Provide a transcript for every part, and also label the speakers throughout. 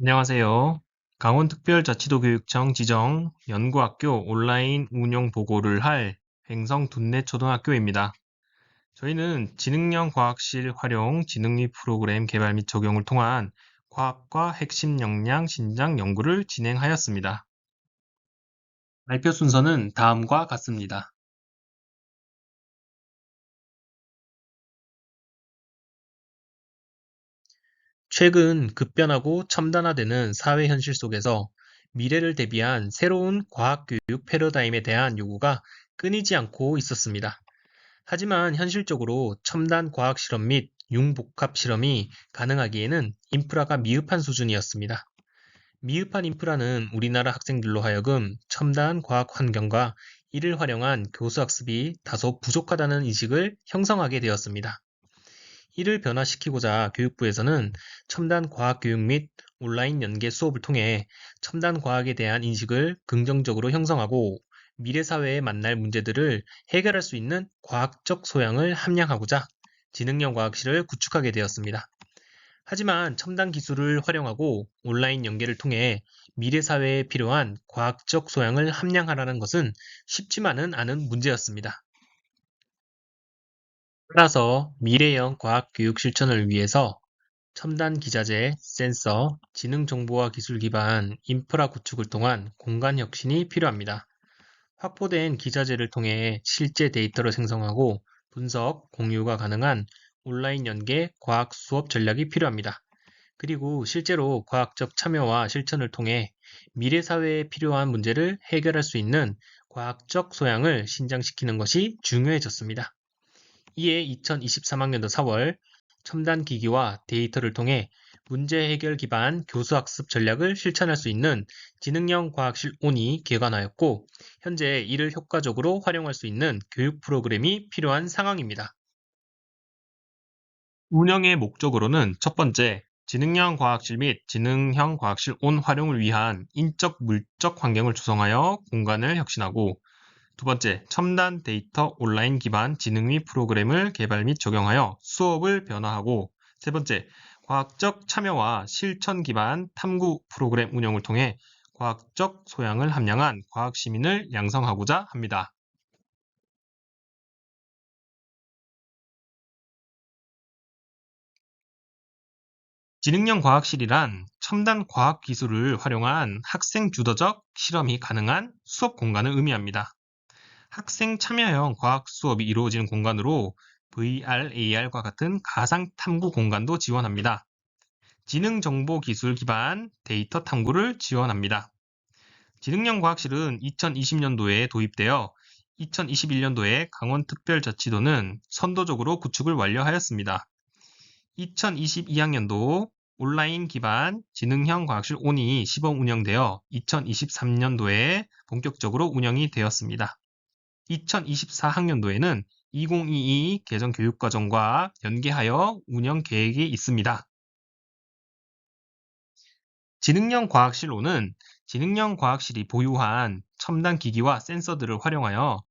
Speaker 1: 안녕하세요. 강원특별자치도교육청 지정 연구학교 온라인 운영 보고를 할 횡성 둔내초등학교입니다. 저희는 지능형 과학실 활용 지능리 프로그램 개발 및 적용을 통한 과학과 핵심 역량 신장 연구를 진행하였습니다. 발표 순서는 다음과 같습니다. 최근 급변하고 첨단화되는 사회 현실 속에서 미래를 대비한 새로운 과학교육 패러다임에 대한 요구가 끊이지 않고 있었습니다. 하지만 현실적으로 첨단 과학 실험 및 융복합 실험이 가능하기에는 인프라가 미흡한 수준이었습니다. 미흡한 인프라는 우리나라 학생들로 하여금 첨단 과학 환경과 이를 활용한 교수 학습이 다소 부족하다는 인식을 형성하게 되었습니다. 이를 변화시키고자 교육부에서는 첨단 과학 교육 및 온라인 연계 수업을 통해 첨단 과학에 대한 인식을 긍정적으로 형성하고 미래 사회에 만날 문제들을 해결할 수 있는 과학적 소양을 함양하고자 지능형 과학실을 구축하게 되었습니다. 하지만 첨단 기술을 활용하고 온라인 연계를 통해 미래 사회에 필요한 과학적 소양을 함양하라는 것은 쉽지만은 않은 문제였습니다. 따라서 미래형 과학교육 실천을 위해서 첨단 기자재, 센서, 지능 정보화 기술 기반 인프라 구축을 통한 공간 혁신이 필요합니다. 확보된 기자재를 통해 실제 데이터를 생성하고 분석, 공유가 가능한 온라인 연계 과학 수업 전략이 필요합니다. 그리고 실제로 과학적 참여와 실천을 통해 미래 사회에 필요한 문제를 해결할 수 있는 과학적 소양을 신장시키는 것이 중요해졌습니다. 이에 2023학년도 4월 첨단 기기와 데이터를 통해 문제 해결 기반 교수학습 전략을 실천할 수 있는 지능형 과학실 온이 개관하였고, 현재 이를 효과적으로 활용할 수 있는 교육 프로그램이 필요한 상황입니다. 운영의 목적으로는 첫 번째, 지능형 과학실 및 지능형 과학실 온 활용을 위한 인적 물적 환경을 조성하여 공간을 혁신하고, 두 번째, 첨단 데이터 온라인 기반 지능위 프로그램을 개발 및 적용하여 수업을 변화하고, 세 번째, 과학적 참여와 실천 기반 탐구 프로그램 운영을 통해 과학적 소양을 함양한 과학 시민을 양성하고자 합니다. 지능형 과학실이란 첨단 과학 기술을 활용한 학생 주도적 실험이 가능한 수업 공간을 의미합니다. 학생 참여형 과학 수업이 이루어지는 공간으로 VR, AR과 같은 가상 탐구 공간도 지원합니다. 지능 정보 기술 기반 데이터 탐구를 지원합니다. 지능형 과학실은 2020년도에 도입되어 2021년도에 강원특별자치도는 선도적으로 구축을 완료하였습니다. 2022학년도 온라인 기반 지능형 과학실 온이 시범 운영되어 2023년도에 본격적으로 운영이 되었습니다. 2024학년도에는 2022 개정 교육과정과 연계하여 운영 계획이 있습니다. 지능형 과학실로는 지능형 과학실이 보유한 첨단 기기와 센서들을 활용하여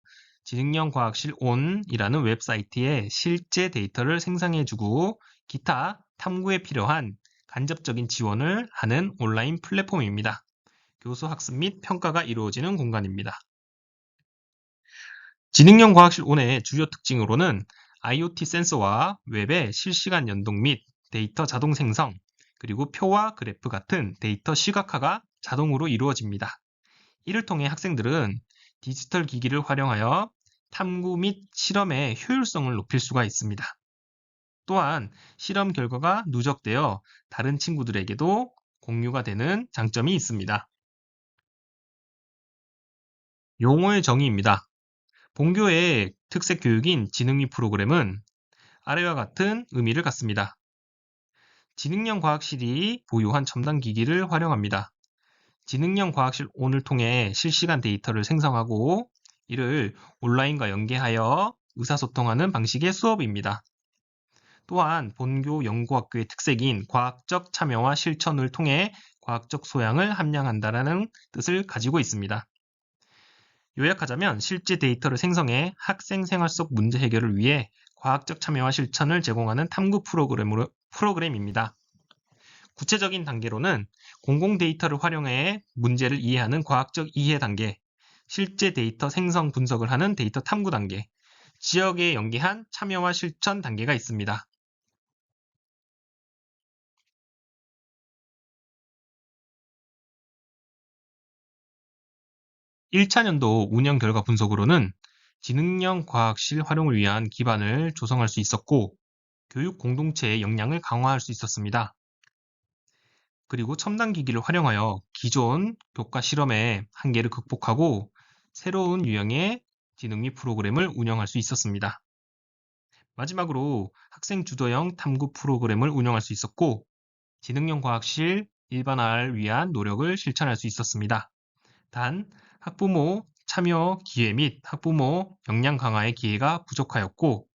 Speaker 1: 지능형 과학실 온이라는 웹사이트에 실제 데이터를 생성해주고 기타 탐구에 필요한 간접적인 지원을 하는 온라인 플랫폼입니다. 교수 학습 및 평가가 이루어지는 공간입니다. 지능형 과학실 온의 주요 특징으로는 IoT 센서와 웹의 실시간 연동 및 데이터 자동 생성, 그리고 표와 그래프 같은 데이터 시각화가 자동으로 이루어집니다. 이를 통해 학생들은 디지털 기기를 활용하여 탐구 및 실험의 효율성을 높일 수가 있습니다. 또한 실험 결과가 누적되어 다른 친구들에게도 공유가 되는 장점이 있습니다. 용어의 정의입니다. 본교의 특색 교육인 지능위 프로그램은 아래와 같은 의미를 갖습니다. 지능형 과학실이 보유한 첨단 기기를 활용합니다. 지능형 과학실 온을 통해 실시간 데이터를 생성하고 이를 온라인과 연계하여 의사소통하는 방식의 수업입니다. 또한 본교 연구학교의 특색인 과학적 참여와 실천을 통해 과학적 소양을 함양한다는 뜻을 가지고 있습니다. 요약하자면 실제 데이터를 생성해 학생 생활 속 문제 해결을 위해 과학적 참여와 실천을 제공하는 탐구 프로그램입니다. 구체적인 단계로는 공공 데이터를 활용해 문제를 이해하는 과학적 이해 단계, 실제 데이터 생성 분석을 하는 데이터 탐구 단계, 지역에 연계한 참여와 실천 단계가 있습니다. 1차 년도 운영 결과 분석으로는 지능형 과학실 활용을 위한 기반을 조성할 수 있었고, 교육 공동체의 역량을 강화할 수 있었습니다. 그리고 첨단 기기를 활용하여 기존 교과 실험의 한계를 극복하고 새로운 유형의 지능미 프로그램을 운영할 수 있었습니다. 마지막으로 학생 주도형 탐구 프로그램을 운영할 수 있었고, 지능형 과학실 일반화를 위한 노력을 실천할 수 있었습니다. 단, 학부모 참여 기회 및 학부모 역량 강화의 기회가 부족하였고,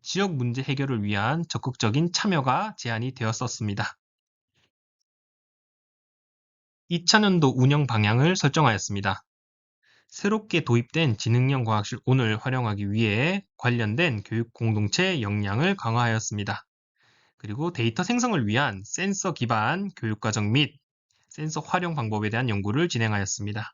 Speaker 1: 지역 문제 해결을 위한 적극적인 참여가 제한이 되었었습니다. 2000년도 운영 방향을 설정하였습니다. 새롭게 도입된 지능형 과학실 온을 활용하기 위해 관련된 교육 공동체 역량을 강화하였습니다. 그리고 데이터 생성을 위한 센서 기반 교육과정 및 센서 활용 방법에 대한 연구를 진행하였습니다.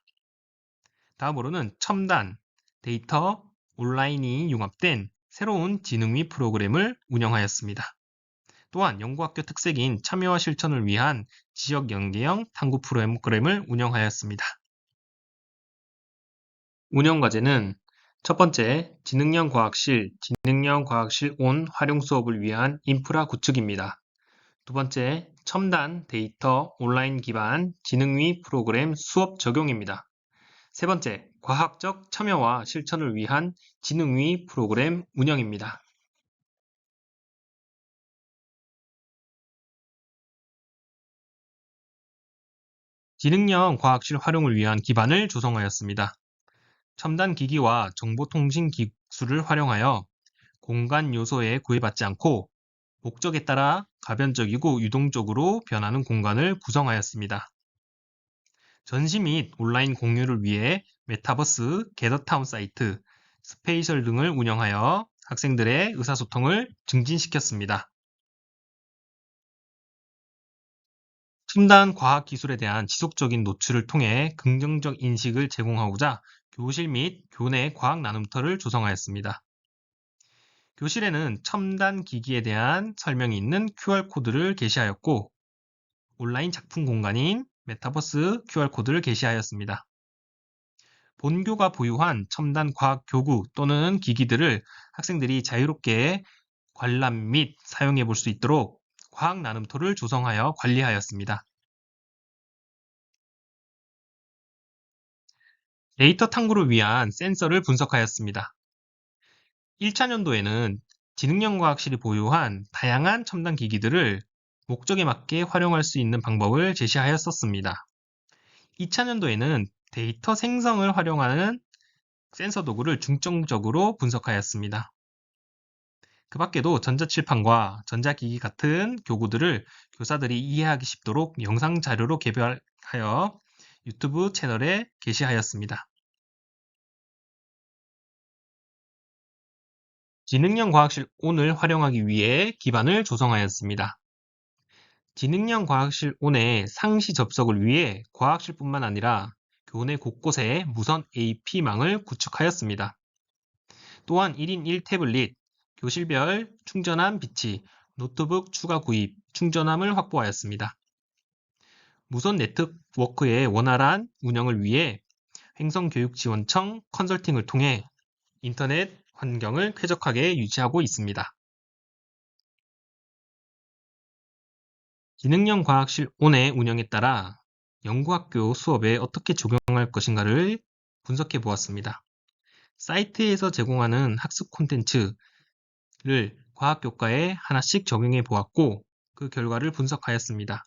Speaker 1: 다음으로는 첨단, 데이터, 온라인이 융합된 새로운 지능미 프로그램을 운영하였습니다. 또한 연구학교 특색인 참여와 실천을 위한 지역 연계형 탐구 프로그램을 운영하였습니다. 운영 과제는 첫 번째, 지능형 과학실 온 활용 수업을 위한 인프라 구축입니다. 두 번째, 첨단 데이터 온라인 기반 지능위 프로그램 수업 적용입니다. 세 번째, 과학적 참여와 실천을 위한 지능위 프로그램 운영입니다. 지능형 과학실 활용을 위한 기반을 조성하였습니다. 첨단 기기와 정보통신 기술을 활용하여 공간 요소에 구애받지 않고 목적에 따라 가변적이고 유동적으로 변하는 공간을 구성하였습니다. 전시 및 온라인 공유를 위해 메타버스, 게더타운 사이트, 스페이셜 등을 운영하여 학생들의 의사소통을 증진시켰습니다. 첨단 과학기술에 대한 지속적인 노출을 통해 긍정적 인식을 제공하고자 교실 및 교내 과학 나눔터를 조성하였습니다. 교실에는 첨단 기기에 대한 설명이 있는 QR코드를 게시하였고, 온라인 작품 공간인 메타버스 QR코드를 게시하였습니다. 본교가 보유한 첨단 과학 교구 또는 기기들을 학생들이 자유롭게 관람 및 사용해 볼 수 있도록 과학 나눔터를 조성하여 관리하였습니다. 데이터 탐구를 위한 센서를 분석하였습니다. 1차 년도에는 지능형 과학실이 보유한 다양한 첨단 기기들을 목적에 맞게 활용할 수 있는 방법을 제시하였었습니다. 2차 년도에는 데이터 생성을 활용하는 센서 도구를 중점적으로 분석하였습니다. 그 밖에도 전자칠판과 전자기기 같은 교구들을 교사들이 이해하기 쉽도록 영상 자료로 개발하여 유튜브 채널에 게시하였습니다. 지능형 과학실 온을 활용하기 위해 기반을 조성하였습니다. 지능형 과학실 온의 상시 접속을 위해 과학실뿐만 아니라 교내 곳곳에 무선 AP망을 구축하였습니다. 또한 1인 1태블릿, 교실별 충전함 비치, 노트북 추가 구입, 충전함을 확보하였습니다. 무선 네트워크의 원활한 운영을 위해 횡성교육지원청 컨설팅을 통해 인터넷 환경을 쾌적하게 유지하고 있습니다. 지능형 과학실 온의 운영에 따라 연구학교 수업에 어떻게 적용할 것인가를 분석해 보았습니다. 사이트에서 제공하는 학습 콘텐츠를 과학교과에 하나씩 적용해 보았고, 그 결과를 분석하였습니다.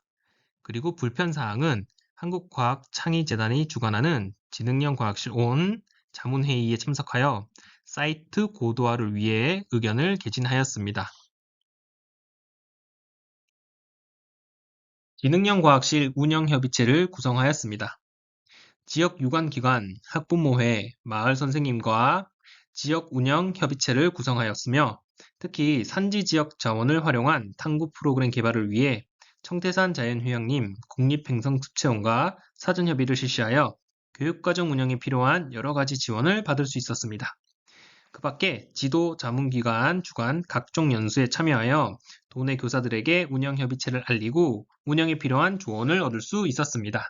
Speaker 1: 그리고 불편사항은 한국과학창의재단이 주관하는 지능형 과학실 온 자문회의에 참석하여 사이트 고도화를 위해 의견을 개진하였습니다. 지능형 과학실 운영협의체를 구성하였습니다. 지역 유관기관, 학부모회, 마을 선생님과 지역 운영 협의체를 구성하였으며 특히 산지 지역 자원을 활용한 탐구 프로그램 개발을 위해 청태산 자연휴양림 국립행성습체원과 사전협의를 실시하여 교육과정 운영에 필요한 여러 가지 지원을 받을 수 있었습니다. 그 밖에 지도 자문기관 주관 각종 연수에 참여하여 도내 교사들에게 운영협의체를 알리고 운영에 필요한 조언을 얻을 수 있었습니다.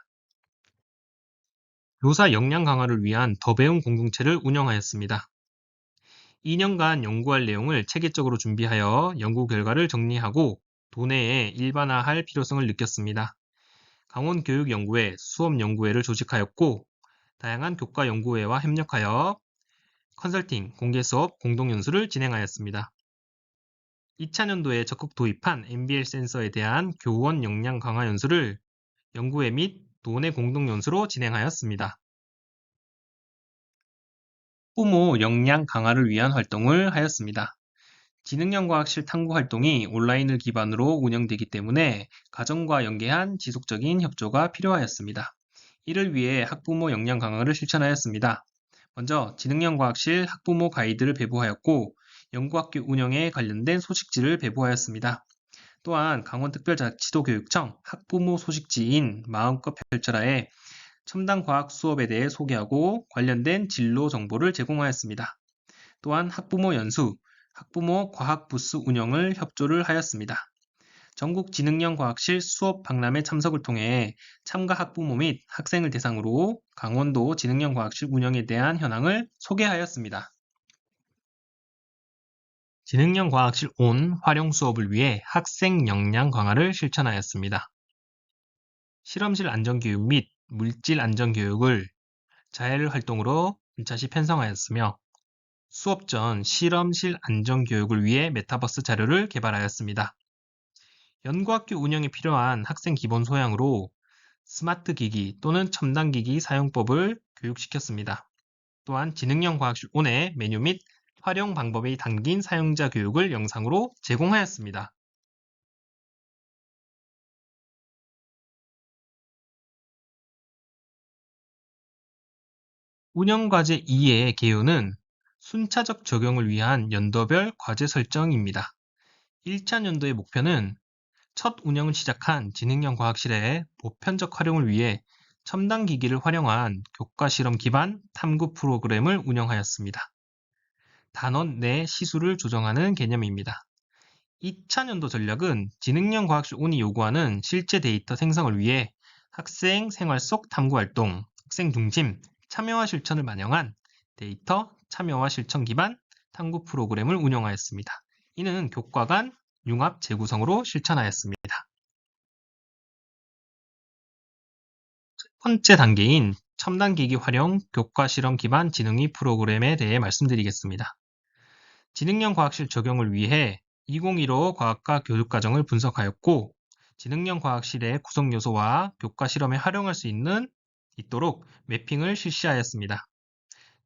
Speaker 1: 교사 역량 강화를 위한 더 배움 공동체를 운영하였습니다. 2년간 연구할 내용을 체계적으로 준비하여 연구 결과를 정리하고 도내에 일반화할 필요성을 느꼈습니다. 강원교육연구회 수업연구회를 조직하였고 다양한 교과연구회와 협력하여 컨설팅, 공개수업, 공동연수를 진행하였습니다. 2차년도에 적극 도입한 MBL 센서에 대한 교원 역량 강화 연수를 연구회 및 도내 공동연수로 진행하였습니다. 부모 역량 강화를 위한 활동을 하였습니다. 지능형과학실 탐구 활동이 온라인을 기반으로 운영되기 때문에 가정과 연계한 지속적인 협조가 필요하였습니다. 이를 위해 학부모 역량 강화를 실천하였습니다. 먼저 지능형과학실 학부모 가이드를 배부하였고 연구학교 운영에 관련된 소식지를 배부하였습니다. 또한 강원특별자치도교육청 학부모 소식지인 마음껏 펼쳐라에 첨단 과학 수업에 대해 소개하고 관련된 진로 정보를 제공하였습니다. 또한 학부모 연수, 학부모 과학 부스 운영을 협조를 하였습니다. 전국 지능형 과학실 수업 박람회 참석을 통해 참가 학부모 및 학생을 대상으로 강원도 지능형 과학실 운영에 대한 현황을 소개하였습니다. 지능형 과학실 온 활용 수업을 위해 학생 역량 강화를 실천하였습니다. 실험실 안전교육 및 물질 안전교육을 자율 활동으로 일차시 편성하였으며 수업 전 실험실 안전교육을 위해 메타버스 자료를 개발하였습니다. 연구학교 운영에 필요한 학생 기본 소양으로 스마트 기기 또는 첨단 기기 사용법을 교육시켰습니다. 또한 지능형 과학실 온의 메뉴 및 활용 방법이 담긴 사용자 교육을 영상으로 제공하였습니다. 운영과제 2의 개요는 순차적 적용을 위한 연도별 과제 설정입니다. 1차 연도의 목표는 첫 운영을 시작한 지능형 과학실의 보편적 활용을 위해 첨단 기기를 활용한 교과 실험 기반 탐구 프로그램을 운영하였습니다. 단원 내 시수를 조정하는 개념입니다. 2차 연도 전략은 지능형 과학실 온이 요구하는 실제 데이터 생성을 위해 학생 생활 속 탐구 활동, 학생 중심, 참여와 실천을 반영한 데이터 참여와 실천 기반 탐구 프로그램을 운영하였습니다. 이는 교과 간 융합 재구성으로 실천하였습니다. 첫 번째 단계인 첨단기기 활용 교과 실험 기반 지능이 프로그램에 대해 말씀드리겠습니다. 지능형 과학실 적용을 위해 2015 과학과 교육과정을 분석하였고 지능형 과학실의 구성 요소와 교과 실험에 활용할 수 있도록 매핑을 실시하였습니다.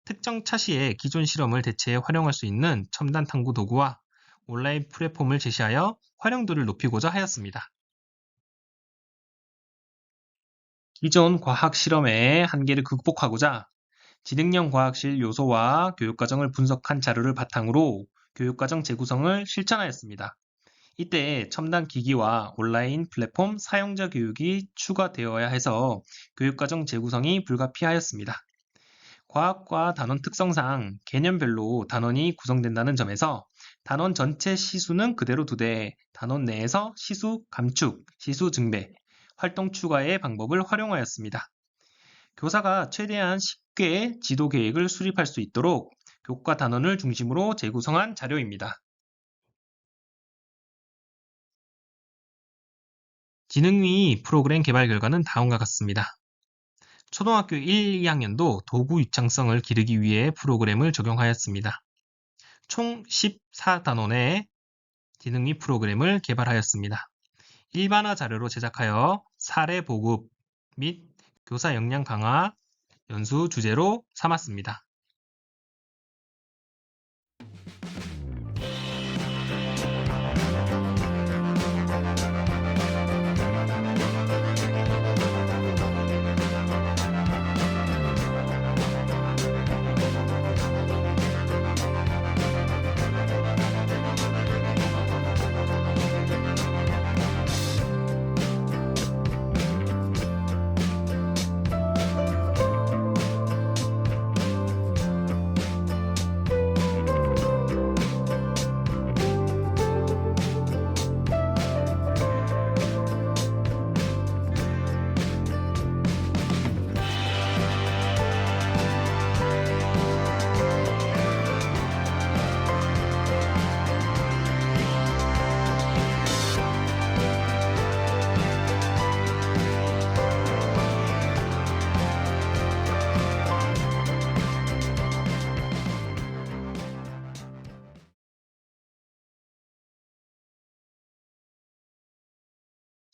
Speaker 1: 특정 차시의 기존 실험을 대체해 활용할 수 있는 첨단 탐구 도구와 온라인 플랫폼을 제시하여 활용도를 높이고자 하였습니다. 기존 과학 실험의 한계를 극복하고자 지능형 과학실 요소와 교육과정을 분석한 자료를 바탕으로 교육과정 재구성을 실천하였습니다. 이때 첨단 기기와 온라인 플랫폼 사용자 교육이 추가되어야 해서 교육과정 재구성이 불가피하였습니다. 과학과 단원 특성상 개념별로 단원이 구성된다는 점에서 단원 전체 시수는 그대로 두되 단원 내에서 시수 감축, 시수 증배, 활동 추가의 방법을 활용하였습니다. 교사가 최대한 쉽게 지도 계획을 수립할 수 있도록 교과 단원을 중심으로 재구성한 자료입니다. 지능위 프로그램 개발 결과는 다음과 같습니다. 초등학교 1, 2학년도 도구 유창성을 기르기 위해 프로그램을 적용하였습니다. 총 14단원의 지능위 프로그램을 개발하였습니다. 일반화 자료로 제작하여 사례 보급 및 교사 역량 강화 연수 주제로 삼았습니다.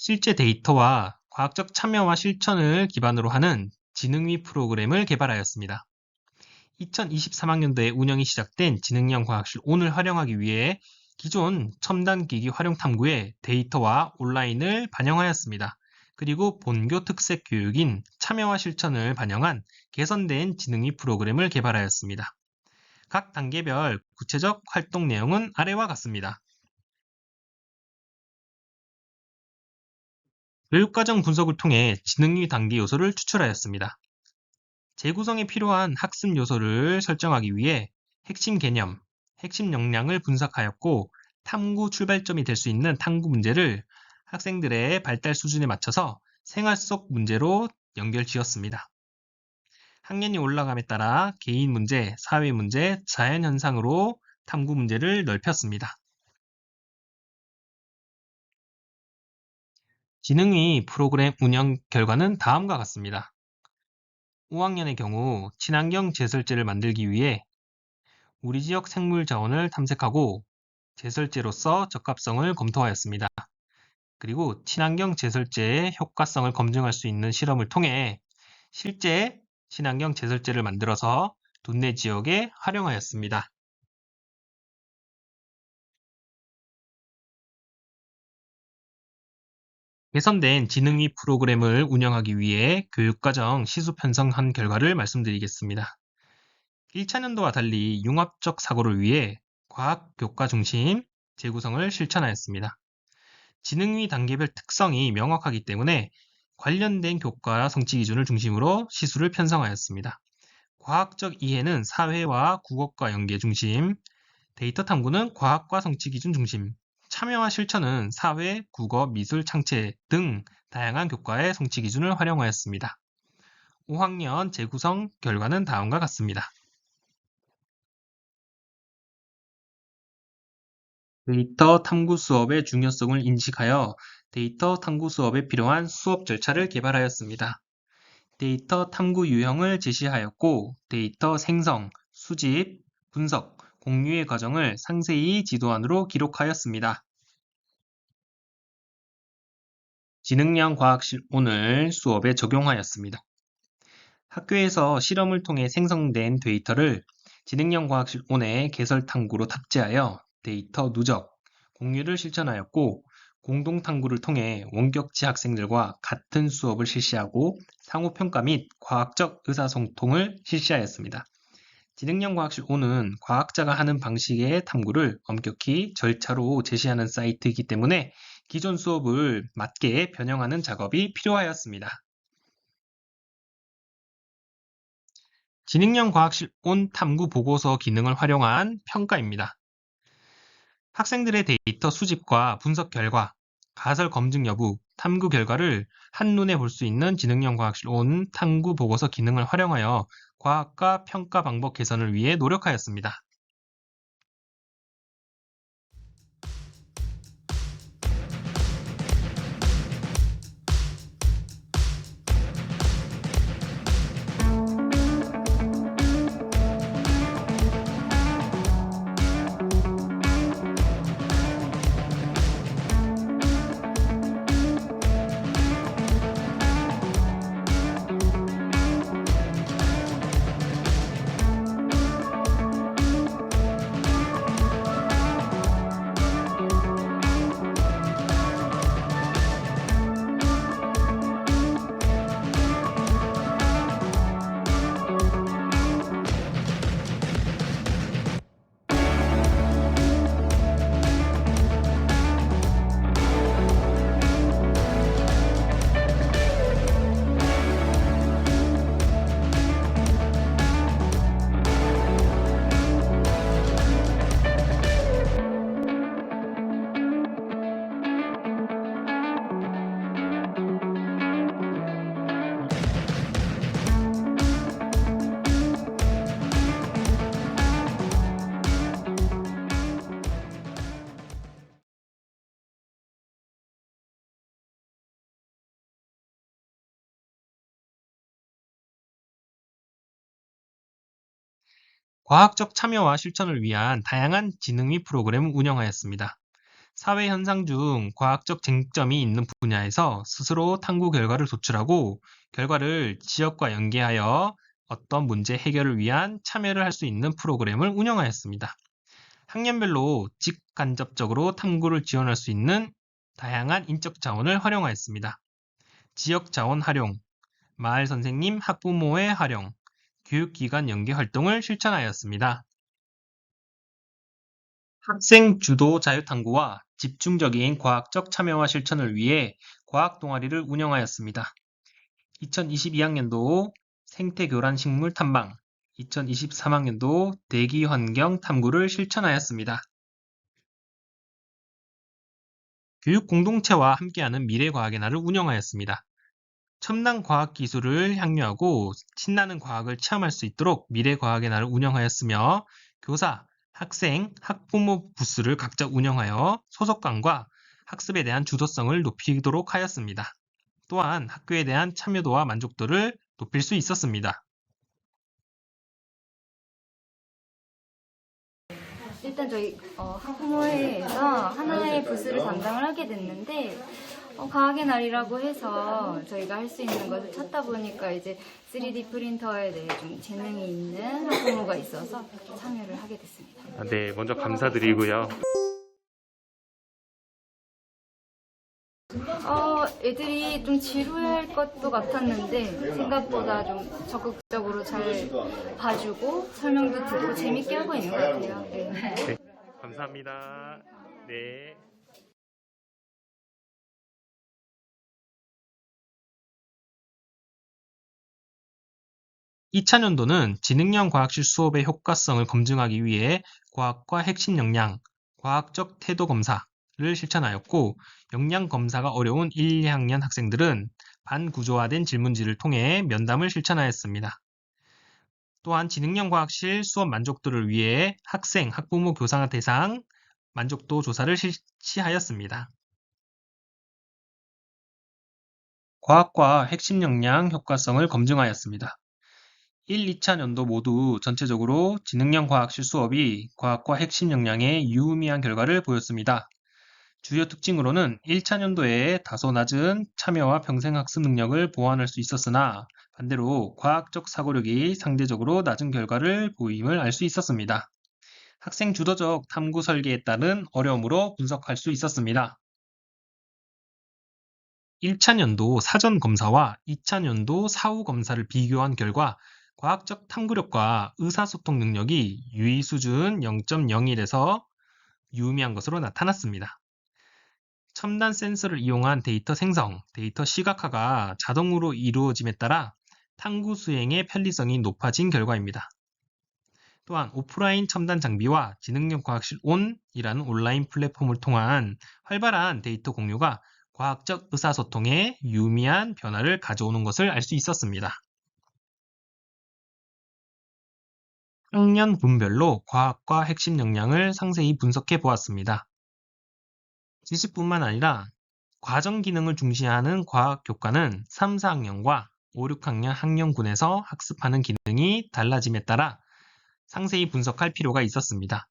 Speaker 1: 실제 데이터와 과학적 참여와 실천을 기반으로 하는 지능위 프로그램을 개발하였습니다. 2023학년도에 운영이 시작된 지능형 과학실 온을 활용하기 위해 기존 첨단 기기 활용 탐구에 데이터와 온라인을 반영하였습니다. 그리고 본교 특색 교육인 참여와 실천을 반영한 개선된 지능위 프로그램을 개발하였습니다. 각 단계별 구체적 활동 내용은 아래와 같습니다. 교육과정 분석을 통해 지능위 단계 요소를 추출하였습니다. 재구성에 필요한 학습 요소를 설정하기 위해 핵심 개념, 핵심 역량을 분석하였고 탐구 출발점이 될 수 있는 탐구 문제를 학생들의 발달 수준에 맞춰서 생활 속 문제로 연결 지었습니다. 학년이 올라감에 따라 개인 문제, 사회 문제, 자연 현상으로 탐구 문제를 넓혔습니다. 지능위 프로그램 운영 결과는 다음과 같습니다. 5학년의 경우 친환경 제설제를 만들기 위해 우리 지역 생물 자원을 탐색하고 제설제로서 적합성을 검토하였습니다. 그리고 친환경 제설제의 효과성을 검증할 수 있는 실험을 통해 실제 친환경 제설제를 만들어서 도내 지역에 활용하였습니다. 개선된 지능위 프로그램을 운영하기 위해 교육과정 시수 편성한 결과를 말씀드리겠습니다. 1차년도와 달리 융합적 사고를 위해 과학 교과 중심 재구성을 실천하였습니다. 지능위 단계별 특성이 명확하기 때문에 관련된 교과 성취 기준을 중심으로 시수를 편성하였습니다. 과학적 이해는 사회와 국어과 연계 중심, 데이터 탐구는 과학과 성취 기준 중심, 참여와 실천은 사회, 국어, 미술, 창체 등 다양한 교과의 성취 기준을 활용하였습니다. 5학년 재구성 결과는 다음과 같습니다. 데이터 탐구 수업의 중요성을 인식하여 데이터 탐구 수업에 필요한 수업 절차를 개발하였습니다. 데이터 탐구 유형을 제시하였고 데이터 생성, 수집, 분석, 공유의 과정을 상세히 지도안으로 기록하였습니다. 지능형 과학실 오늘 수업에 적용하였습니다. 학교에서 실험을 통해 생성된 데이터를 지능형 과학실 온의 개설 탐구로 탑재하여 데이터 누적, 공유를 실천하였고 공동 탐구를 통해 원격지 학생들과 같은 수업을 실시하고 상호 평가 및 과학적 의사소통을 실시하였습니다. 지능형 과학실 O는 과학자가 하는 방식의 탐구를 엄격히 절차로 제시하는 사이트이기 때문에 기존 수업을 맞게 변형하는 작업이 필요하였습니다. 지능형 과학실 온 탐구 보고서 기능을 활용한 평가입니다. 학생들의 데이터 수집과 분석 결과, 가설 검증 여부, 탐구 결과를 한눈에 볼 수 있는 지능형 과학실 온 탐구 보고서 기능을 활용하여 과학과 평가 방법 개선을 위해 노력하였습니다. 과학적 참여와 실천을 위한 다양한 지능위 프로그램을 운영하였습니다. 사회 현상 중 과학적 쟁점이 있는 분야에서 스스로 탐구 결과를 도출하고 결과를 지역과 연계하여 어떤 문제 해결을 위한 참여를 할 수 있는 프로그램을 운영하였습니다. 학년별로 직간접적으로 탐구를 지원할 수 있는 다양한 인적 자원을 활용하였습니다. 지역 자원 활용, 마을 선생님, 학부모의 활용, 교육기관 연계 활동을 실천하였습니다. 학생 주도 자유탐구와 집중적인 과학적 참여와 실천을 위해 과학 동아리를 운영하였습니다. 2022학년도 생태교란 식물 탐방, 2023학년도 대기환경 탐구를 실천하였습니다. 교육 공동체와 함께하는 미래과학의 날을 운영하였습니다. 첨단 과학 기술을 향유하고 신나는 과학을 체험할 수 있도록 미래과학의 날을 운영하였으며 교사, 학생, 학부모 부스를 각자 운영하여 소속감과 학습에 대한 주도성을 높이도록 하였습니다. 또한 학교에 대한 참여도와 만족도를 높일 수 있었습니다.
Speaker 2: 일단 저희 학부모회에서 하나의 부스를 담당을 하게 됐는데 과학의 날이라고 해서 저희가 할 수 있는 것을 찾다 보니까 이제 3D 프린터에 대해 좀 재능이 있는 학부모가 있어서 참여를 하게 됐습니다.
Speaker 1: 네, 먼저 감사드리고요.
Speaker 2: 애들이 좀 지루할 것도 같았는데 생각보다 좀 적극적으로 잘 봐주고 설명도 듣고 재밌게 하고 있는 것 같아요. 네.
Speaker 1: 네, 감사합니다. 네. 2차년도는 지능형 과학실 수업의 효과성을 검증하기 위해 과학과 핵심 역량, 과학적 태도 검사를 실천하였고, 역량 검사가 어려운 1, 2학년 학생들은 반구조화된 질문지를 통해 면담을 실천하였습니다. 또한 지능형 과학실 수업 만족도를 위해 학생, 학부모, 교사 대상 만족도 조사를 실시하였습니다. 과학과 핵심 역량 효과성을 검증하였습니다. 1, 2차 년도 모두 전체적으로 지능형 과학실 수업이 과학과 핵심 역량에 유의미한 결과를 보였습니다. 주요 특징으로는 1차 년도에 다소 낮은 참여와 평생학습 능력을 보완할 수 있었으나 반대로 과학적 사고력이 상대적으로 낮은 결과를 보임을 알 수 있었습니다. 학생 주도적 탐구 설계에 따른 어려움으로 분석할 수 있었습니다. 1차 년도 사전 검사와 2차 년도 사후 검사를 비교한 결과 과학적 탐구력과 의사소통 능력이 유의 수준 0.01에서 유의미한 것으로 나타났습니다. 첨단 센서를 이용한 데이터 생성, 데이터 시각화가 자동으로 이루어짐에 따라 탐구 수행의 편리성이 높아진 결과입니다. 또한 오프라인 첨단 장비와 지능형 과학실 온이라는 온라인 플랫폼을 통한 활발한 데이터 공유가 과학적 의사소통에 유의미한 변화를 가져오는 것을 알 수 있었습니다. 학년 분별로 과학과 핵심 역량을 상세히 분석해 보았습니다. 지식뿐만 아니라 과정 기능을 중시하는 과학 교과는 3, 4학년과 5, 6학년 학년군에서 학습하는 기능이 달라짐에 따라 상세히 분석할 필요가 있었습니다.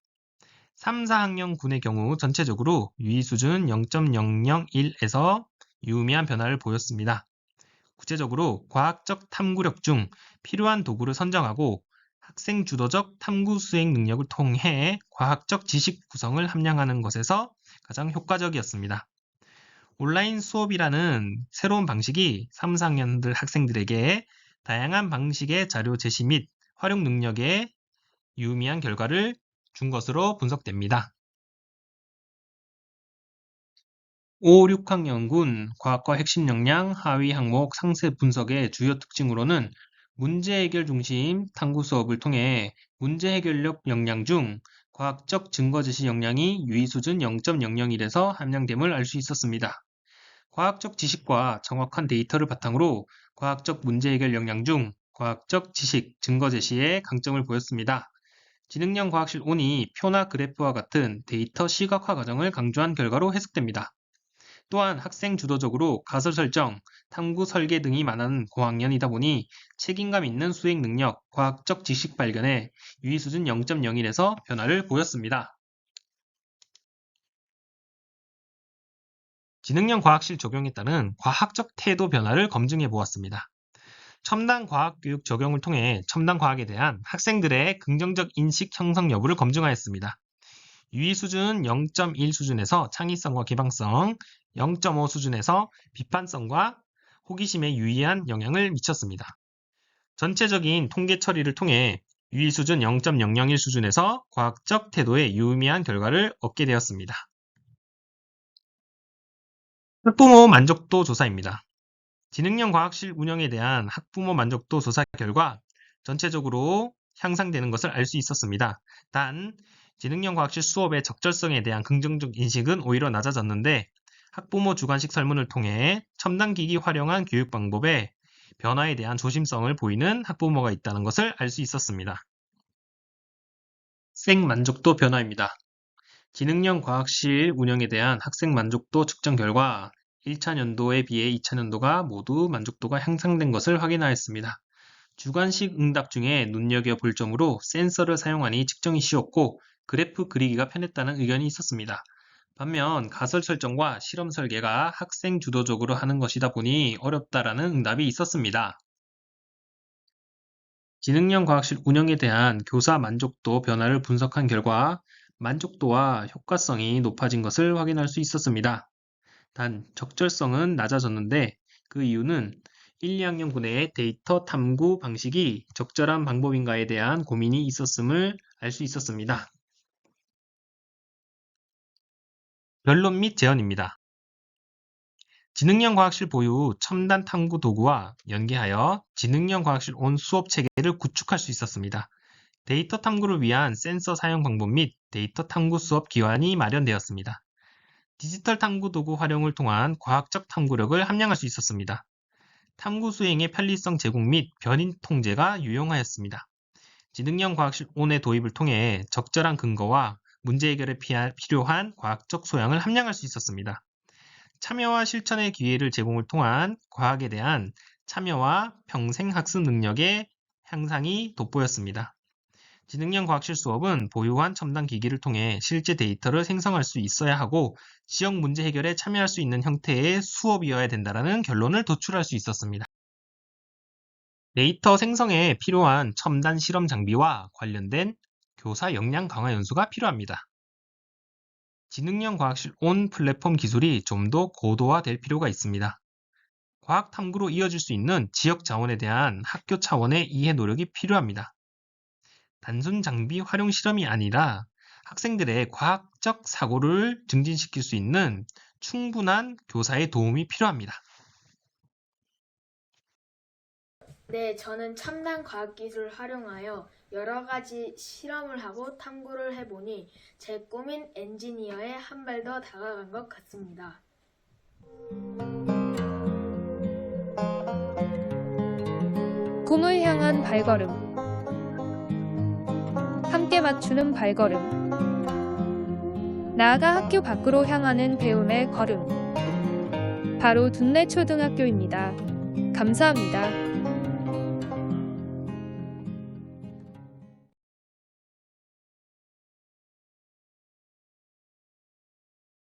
Speaker 1: 3, 4학년군의 경우 전체적으로 유의 수준 0.001에서 유의미한 변화를 보였습니다. 구체적으로 과학적 탐구력 중 필요한 도구를 선정하고 학생 주도적 탐구 수행 능력을 통해 과학적 지식 구성을 함량하는 것에서 가장 효과적이었습니다. 온라인 수업이라는 새로운 방식이 3, 4학년들 학생들에게 다양한 방식의 자료 제시 및 활용 능력에 유의미한 결과를 준 것으로 분석됩니다. 5, 6학년군 과학과 핵심 역량 하위 항목 상세 분석의 주요 특징으로는 문제 해결 중심 탐구 수업을 통해 문제 해결력 역량 중 과학적 증거 제시 역량이 유의 수준 0.001에서 함량됨을 알 수 있었습니다. 과학적 지식과 정확한 데이터를 바탕으로 과학적 문제 해결 역량 중 과학적 지식, 증거 제시의 강점을 보였습니다. 지능형 과학실 온이 표나 그래프와 같은 데이터 시각화 과정을 강조한 결과로 해석됩니다. 또한 학생 주도적으로 가설 설정, 탐구 설계 등이 많은 고학년이다 보니 책임감 있는 수행 능력, 과학적 지식 발견에 유의 수준 0.01에서 변화를 보였습니다. 지능형 과학실 적용에 따른 과학적 태도 변화를 검증해 보았습니다. 첨단 과학교육 적용을 통해 첨단 과학에 대한 학생들의 긍정적 인식 형성 여부를 검증하였습니다. 유의 수준 0.1 수준에서 창의성과 개방성, 0.5 수준에서 비판성과 호기심에 유의한 영향을 미쳤습니다. 전체적인 통계 처리를 통해 유의 수준 0.001 수준에서 과학적 태도에 유의미한 결과를 얻게 되었습니다. 학부모 만족도 조사입니다. 지능형 과학실 운영에 대한 학부모 만족도 조사 결과 전체적으로 향상되는 것을 알 수 있었습니다. 단, 지능형 과학실 수업의 적절성에 대한 긍정적 인식은 오히려 낮아졌는데 학부모 주관식 설문을 통해 첨단 기기 활용한 교육 방법의 변화에 대한 조심성을 보이는 학부모가 있다는 것을 알 수 있었습니다. 학생 만족도 변화입니다. 지능형 과학실 운영에 대한 학생 만족도 측정 결과 1차 년도에 비해 2차 년도가 모두 만족도가 향상된 것을 확인하였습니다. 주관식 응답 중에 눈여겨볼 점으로 센서를 사용하니 측정이 쉬웠고 그래프 그리기가 편했다는 의견이 있었습니다. 반면 가설 설정과 실험 설계가 학생 주도적으로 하는 것이다 보니 어렵다라는 응답이 있었습니다. 지능형 과학실 운영에 대한 교사 만족도 변화를 분석한 결과 만족도와 효과성이 높아진 것을 확인할 수 있었습니다. 단 적절성은 낮아졌는데 그 이유는 1, 2학년 군의 데이터 탐구 방식이 적절한 방법인가에 대한 고민이 있었음을 알 수 있었습니다. 결론 및 제언입니다. 지능형 과학실 보유 첨단 탐구 도구와 연계하여 지능형 과학실 온 수업 체계를 구축할 수 있었습니다. 데이터 탐구를 위한 센서 사용 방법 및 데이터 탐구 수업 기반이 마련되었습니다. 디지털 탐구 도구 활용을 통한 과학적 탐구력을 함양할 수 있었습니다. 탐구 수행의 편리성 제공 및 변인 통제가 유용하였습니다. 지능형 과학실 온의 도입을 통해 적절한 근거와 문제 해결에 필요한 과학적 소양을 함양할 수 있었습니다. 참여와 실천의 기회를 제공을 통한 과학에 대한 참여와 평생 학습 능력의 향상이 돋보였습니다. 지능형 과학실 수업은 보유한 첨단 기기를 통해 실제 데이터를 생성할 수 있어야 하고 지역 문제 해결에 참여할 수 있는 형태의 수업이어야 된다는 결론을 도출할 수 있었습니다. 데이터 생성에 필요한 첨단 실험 장비와 관련된 교사 역량 강화 연수가 필요합니다. 지능형 과학실 온 플랫폼 기술이 좀 더 고도화될 필요가 있습니다. 과학 탐구로 이어질 수 있는 지역 자원에 대한 학교 차원의 이해 노력이 필요합니다. 단순 장비 활용 실험이 아니라 학생들의 과학적 사고를 증진시킬 수 있는 충분한 교사의 도움이 필요합니다.
Speaker 3: 네, 저는 첨단 과학기술을 활용하여 여러 가지 실험을 하고 탐구를 해보니 제 꿈인 엔지니어에 한 발 더 다가간 것 같습니다.
Speaker 4: 꿈을 향한 발걸음. 함께 맞추는 발걸음. 나아가 학교 밖으로 향하는 배움의 걸음. 바로 둔내 초등학교입니다. 감사합니다.